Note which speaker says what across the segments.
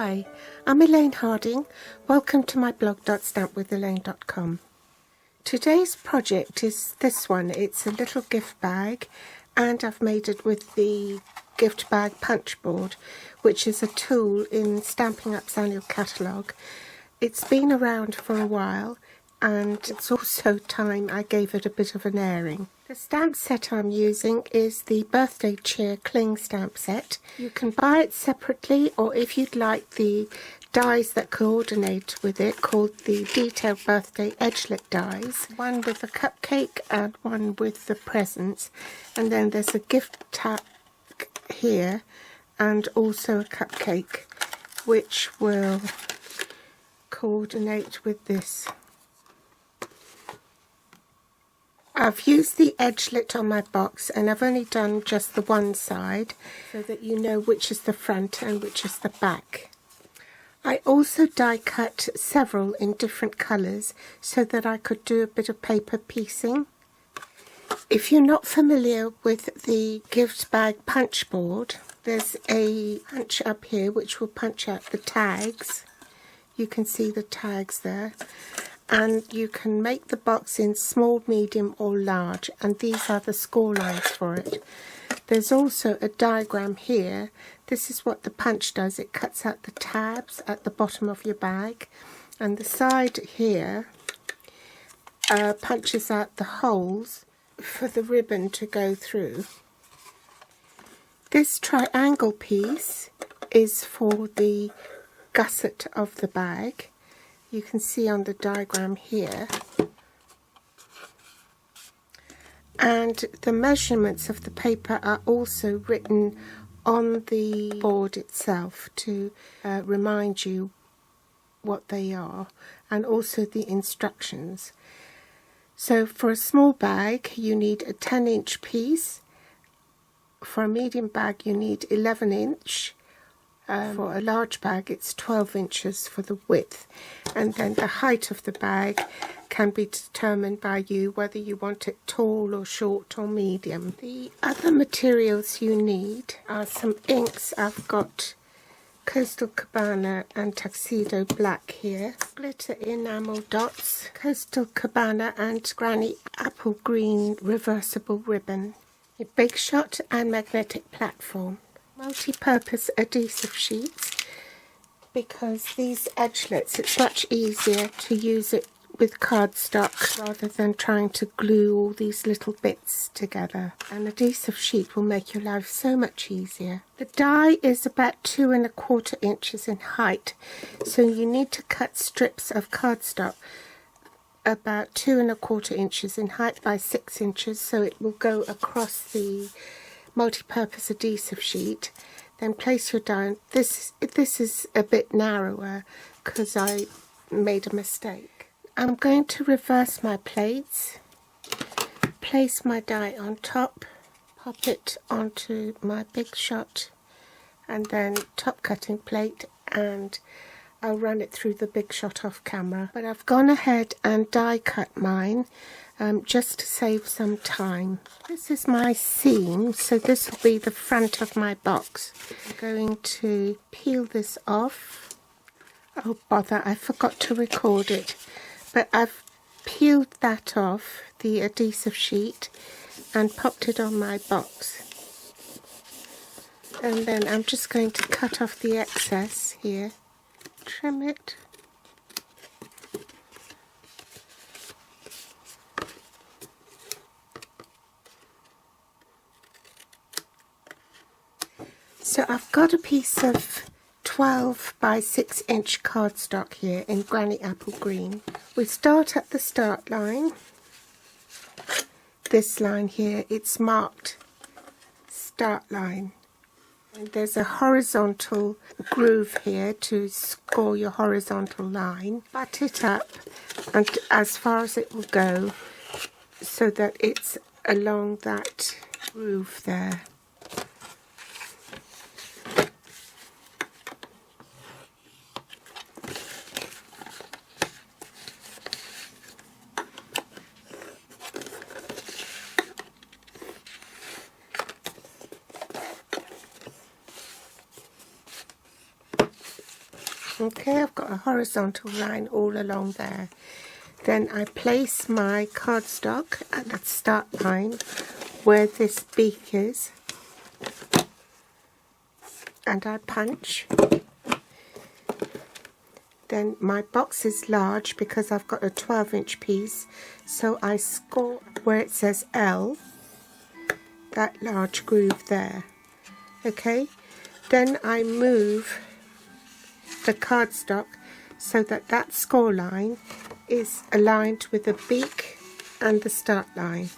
Speaker 1: Hi, I'm Elaine Harding. Welcome to my blog .stampwithelaine.com. Today's project is this one. It's a little gift bag, and I've made it with the gift bag punch board, which is a tool in Stampin' Up's annual catalogue. It's been around for a while, and it's also time I gave it a bit of an airing. The stamp set I'm using is the Birthday Cheer Cling stamp set. You can buy it separately, or if you'd like the dies that coordinate with it, called the Detailed Birthday Edgelit dies. One with a cupcake and one with the presents. And then there's a gift tag here and also a cupcake, which will coordinate with this. I've used the edgelit on my box, and I've only done just the one side so that you know which is the front and which is the back. I also die cut several in different colours so that I could do a bit of paper piecing. If you're not familiar with the gift bag punch board, there's a punch up here which will punch out the tags. You can see the tags there. And you can make the box in small, medium or large, and these are the score lines for it. There's also a diagram here. This is what the punch does. It cuts out the tabs at the bottom of your bag, and the side here punches out the holes for the ribbon to go through. This triangle piece is for the gusset of the bag. You can see on the diagram here, and the measurements of the paper are also written on the board itself to remind you what they are, and also the instructions. So for a small bag you need a 10-inch piece. For a medium bag you need 11-inch. For a large bag it's 12 inches for the width, and then the height of the bag can be determined by you, whether you want it tall or short or medium. The other materials you need are some inks. I've got Coastal Cabana and Tuxedo Black here, glitter enamel dots, Coastal Cabana and Granny Apple Green reversible ribbon, a Big Shot and magnetic platform. Multi-purpose adhesive sheets, because these edgelets, it's much easier to use it with cardstock rather than trying to glue all these little bits together. An adhesive sheet will make your life so much easier. The die is about 2 1/4 inches in height, so you need to cut strips of cardstock about 2 1/4 inches in height by 6 inches, so it will go across the multi-purpose adhesive sheet. Then place your die. This is a bit narrower because I made a mistake. I'm going to reverse my plates, place my die on top, pop it onto my Big Shot and then top cutting plate, and I'll run it through the Big Shot off camera. But I've gone ahead and die cut mine just to save some time. This is my seam, so this will be the front of my box. I'm going to peel this off. Oh bother, I forgot to record it. But I've peeled that off, the adhesive sheet, and popped it on my box. And then I'm just going to cut off the excess here, trim it. So I've got a piece of 12 by 6 inch cardstock here in Granny Apple Green. We start at the start line. This line here, it's marked start line. And there's a horizontal groove here to score your horizontal line. Butt it up and as far as it will go, so that it's along that groove there. Okay, I've got a horizontal line all along there. Then I place my cardstock at the start line where this beak is, and I punch. Then my box is large because I've got a 12-inch piece, so I score where it says L, that large groove there. Okay, then I move the cardstock so that that score line is aligned with the beak and the start line.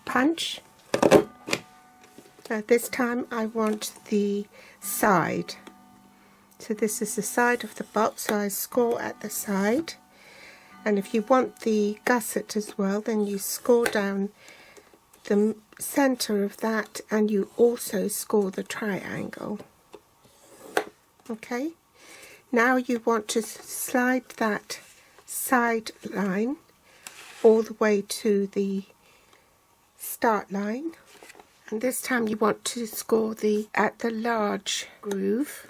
Speaker 1: Punch. Now this time I want the side. So this is the side of the box, so I score at the side. And if you want the gusset as well, then you score down the center of that, and you also score the triangle. Okay, now you want to slide that side line all the way to the start line, and this time you want to score at the large groove.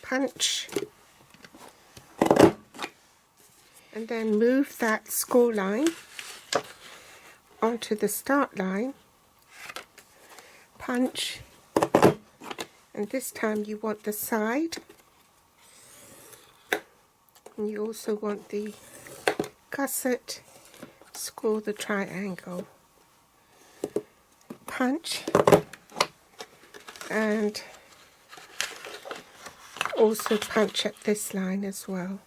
Speaker 1: Punch, and then move that score line onto the start line. Punch, and this time you want the side, and you also want the gusset. Score the triangle. Punch, and also punch at this line as well.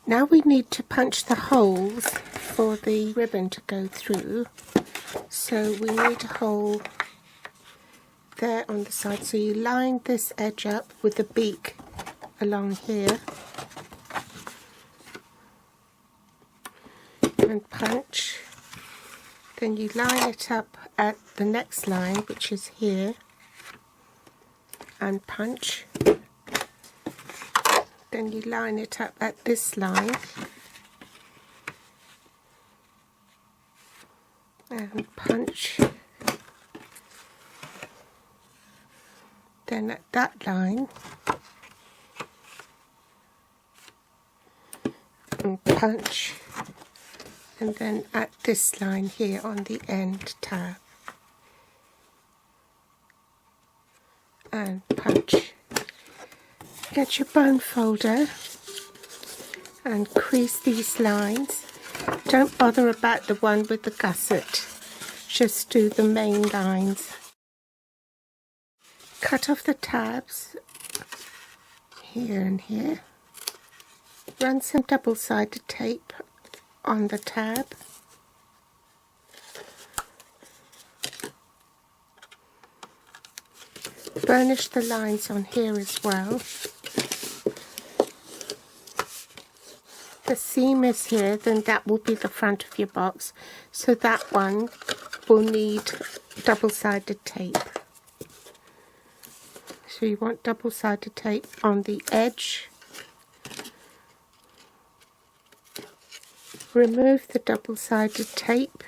Speaker 1: Now we need to punch the holes for the ribbon to go through. So we need a hole there on the side. So you line this edge up with the beak along here and punch. Then you line it up at the next line, which is here, and punch. Then you line it up at this line and punch. Then at that line and punch. And then at this line here on the end tab and punch. Get your bone folder and crease these lines. Don't bother about the one with the gusset, just do the main lines. Cut off the tabs here and here. Run some double-sided tape on the tab. Burnish the lines on here as well. The seam is here, then that will be the front of your box, so that one will need double-sided tape. So you want double-sided tape on the edge. Remove the double-sided tape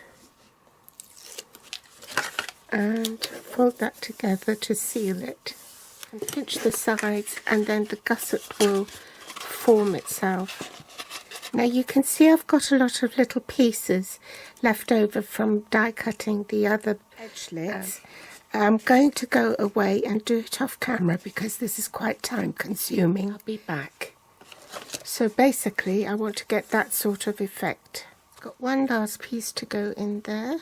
Speaker 1: and fold that together to seal it. And pinch the sides, and then the gusset will form itself. Now you can see I've got a lot of little pieces left over from die cutting the other edgelets. I'm going to go away and do it off camera because this is quite time consuming. I'll be back. So basically I want to get that sort of effect. Got one last piece to go in there.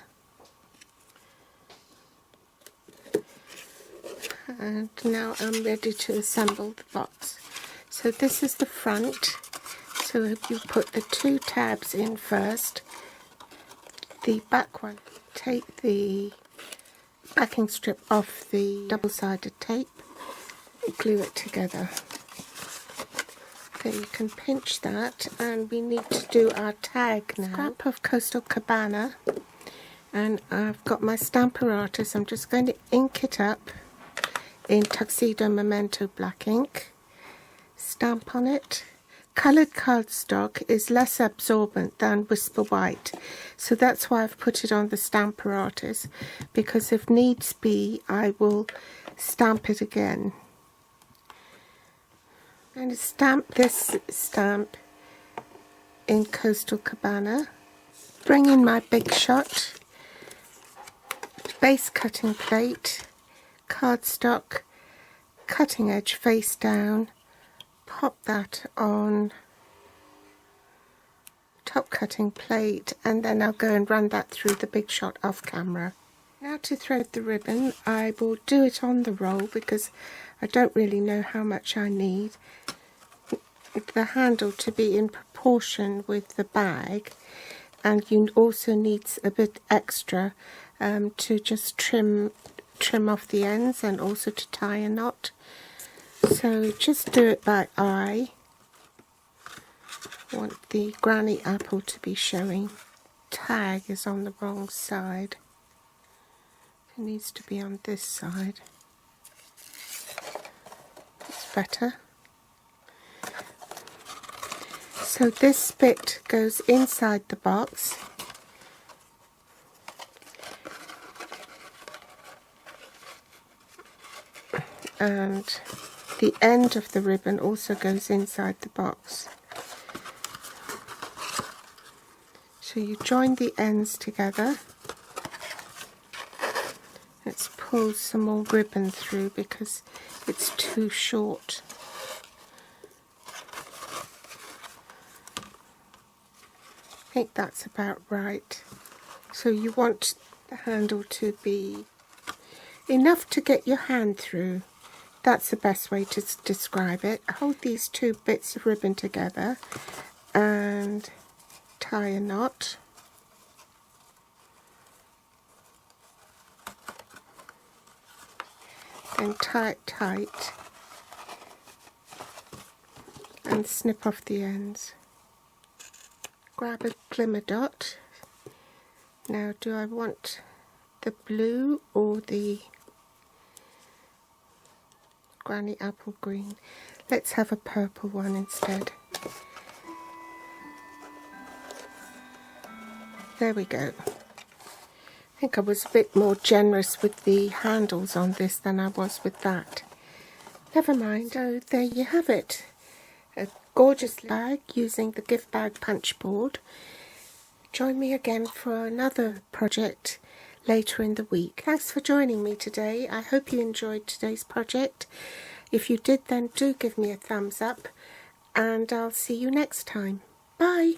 Speaker 1: And now I'm ready to assemble the box. So this is the front. So if you put the two tabs in first, the back one, take the backing strip off the double-sided tape, glue it together. Then you can pinch that, and we need to do our tag now. Scrap of Coastal Cabana, and I've got my Stampin' Up. I'm just going to ink it up in Tuxedo Memento black ink, stamp on it. coloured cardstock is less absorbent than Whisper White, so that's why I've put it on the Stamper Artist, because if needs be I will stamp it again. I'm going to stamp this stamp in Coastal Cabana. Bring in my Big Shot, base cutting plate, cardstock, cutting edge face down, pop that on top cutting plate, and then I'll go and run that through the Big Shot off camera. Now to thread the ribbon, I will do it on the roll because I don't really know how much I need. The handle to be in proportion with the bag, and you also need a bit extra to just trim off the ends and also to tie a knot. So just do it by eye. I want the granny apple to be showing. Tag is on the wrong side. It needs to be on this side. It's better. So this bit goes inside the box. And the end of the ribbon also goes inside the box. So you join the ends together. Let's pull some more ribbon through because it's too short. I think that's about right. So you want the handle to be enough to get your hand through. That's the best way to describe it. Hold these two bits of ribbon together and tie a knot. Then tie it tight and snip off the ends. Grab a glimmer dot. Now, do I want the blue or the granny apple green? Let's have a purple one instead. There we go. I think I was a bit more generous with the handles on this than I was with that. Never mind. So there you have it. A gorgeous bag using the gift bag punch board. Join me again for another project later in the week. Thanks for joining me today. I hope you enjoyed today's project. If you did, then do give me a thumbs up, and I'll see you next time. Bye!